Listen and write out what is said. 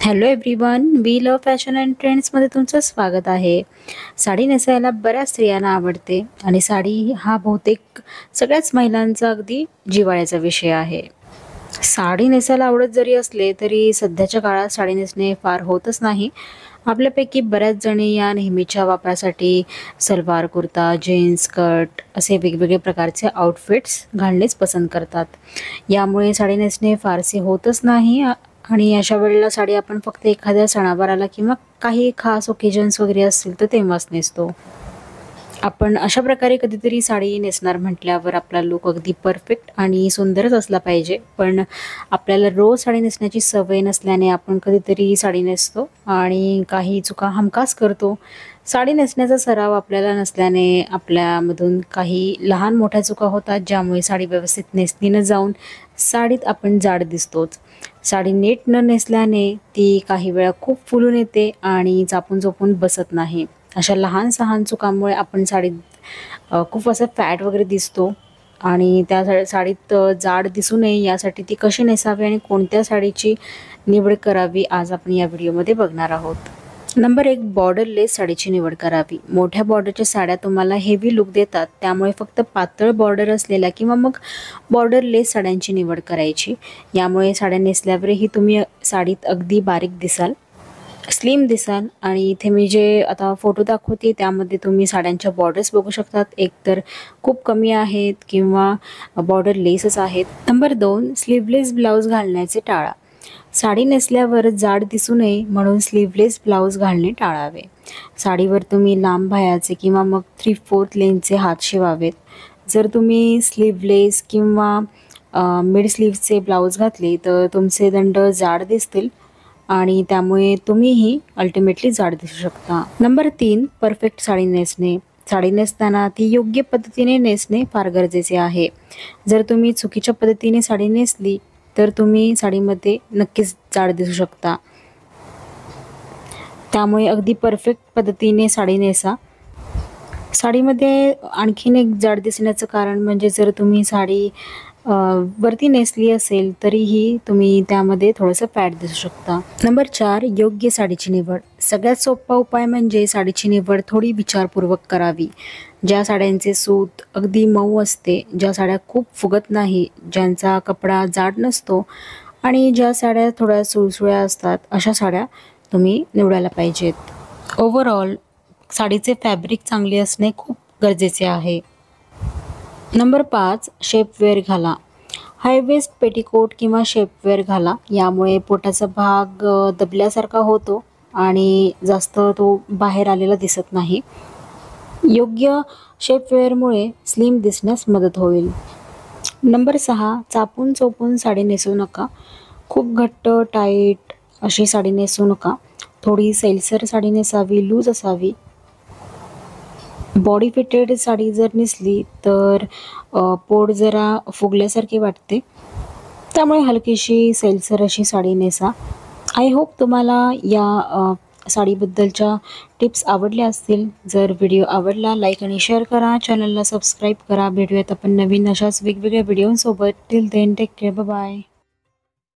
Hello everyone, we love fashion and ट्रेंड्समध्ये तुमचं स्वागत आहे. साडी नेसायला बऱ्याच स्त्रियांना आवडते आणि साडी हा बहुतेक सगळ्याच महिलांचा अगदी जिव्हाळ्याचा विषय आहे. साडी नेसायला आवडत जरी असले तरी सध्याच्या काळात साडी नेसणे फार होतच नाही. आपल्यापैकी बऱ्याच जणी या नेहमीच्या वापरासाठी सलवार कुर्ता, जीन्स, स्कर्ट असे वेगवेगळे प्रकारचे आउटफिट्स घालणेच पसंत करतात. यामुळे साडी नेसणे फारसे होतच नाही आणि अशा वेळेला साडी आपण फक्त एखाद्या सणावाराला किंवा काही खास ओकेजन्स वगैरे असतील तर तेव्हाच नेसतो. आपण अशा प्रकारे कधीतरी साडी नेसणार म्हटल्यावर आपला लूक अगदी परफेक्ट आणि सुंदरच असला पाहिजे. पण आपल्याला रोज साडी नेसण्याची सवय नसल्याने आपण कधीतरी साडी नेसतो आणि काही चुका हमखास करतो. साडी नेसण्याचा सराव आपल्याला नसल्याने आपल्यामधून काही लहान मोठ्या चुका होतात, ज्यामुळे साडी व्यवस्थित नेसली न जाऊन साडीत आपण जाड दिसतोच. साडी नीट न नेसल्याने ती काही वेळा खूप फुलून येते आणि चापून चोपून बसत नाही. अशा लहान सहान चुकांमुळे आपण साडीत खूप असं फॅट वगैरे दिसतो आणि त्या साडीत जाड दिसू नये यासाठी ती कशी नेसावी आणि कोणत्या साडीची निवड करावी आज आपण या व्हिडिओमध्ये बघणार आहोत. नंबर 1, बॉर्डर लेस साडीची निवड करावी. मोठ्या बॉर्डरच्या साड्या तुम्हाला हेवी लुक देतात, त्यामुळे फक्त पातळ बॉर्डर असलेल्या किंवा मग बॉर्डर लेस साड्यांची निवड करायची. यामुळे साड्या नेसल्यावरही तुम्ही साडीत अगदी बारीक दिसाल, स्लिम दिसाल. आणि इथे मी जे आता फोटो दाखवते त्यामध्ये तुम्ही साड्यांच्या बॉर्डर्स बघू शकतात. एक तर खूप कमी आहेत किंवा बॉर्डर लेसच आहेत. नंबर 2, स्लीवलेस ब्लाऊज घालण्याचे टाळा. साडी नेसल्यावर जाड दिसू नये म्हणून स्लीवलेस ब्लाऊज घालणे टाळावे. साडीवर तुम्ही लांब बाह्याचे किंवा मग 3/4 लेंथचे हात शिवावेत. जर तुम्ही स्लीवलेस किंवा मिड स्लीव्हचे ब्लाऊज घातले तर तुमचे दंड जाड दिसतील आणि त्यामुळे तुम्हीही अल्टिमेटली जाड दिसू शकता. नंबर 3, परफेक्ट साडी नेसणे. साडी नेसताना ती योग्य पद्धतीने नेसणे फार गरजेचे आहे. जर तुम्ही चुकीच्या पद्धतीने साडी नेसली तर तुम्ही साडीमध्ये नक्कीच जाड दिसू शकता. त्यामुळे अगदी परफेक्ट पद्धतीने साडी नेसा. साडीमध्ये आणखीन एक जाड दिसण्याचं कारण म्हणजे जर तुम्ही साडी वरती नेसली असेल तरीही तुम्ही त्यामध्ये थोडंसं फॅट दिसू शकता. नंबर 4, योग्य साडीची निवड. सगळ्यात सोपा उपाय म्हणजे साडीची निवड थोडी विचारपूर्वक करावी. ज्या साड्यांचे सूत अगदी मऊ असते, ज्या साड्या खूप फुगत नाही, ज्यांचा कपडा जाड नसतो आणि ज्या साड्या थोड्या सुळसुळ्या असतात, अशा साड्या तुम्ही निवडायला पाहिजेत. ओव्हरऑल साडीचे फॅब्रिक चांगले असणे खूप गरजेचे आहे. नंबर 5, शेपवेअर घाला. हाय वेस्ट पेटीकोट किंवा शेपवेअर घाला. यामुळे पोटाचा भाग दबल्यासारखा होतो आणि जास्त तो बाहेर आलेला दिसत नाही. योग्य शेपवेअरमुळे स्लिम दिसण्यास मदत होईल. नंबर 6, चापून चोपून साडी नेसू नका. खूप घट्ट टाईट अशी साडी नेसू नका. थोडी सैलसर साडी नेसावी, लूज असावी. बॉडी फिटेड साडी जर नेसली तर पोट जरा फुगल्यासारखे वाटते, त्यामुळे हलकीशी सैलसर अशी साडी नेसा. आय होप तुम्हाला या साडीबद्दलच्या टिप्स आवडल्या असतील. जर व्हिडिओ आवडला लाईक आणि शेअर करा, चॅनलला सबस्क्राईब करा. भेटूयात आपण नवीन अशाच वेगवेगळ्या व्हिडिओसोबत. Till then take care, bye bye.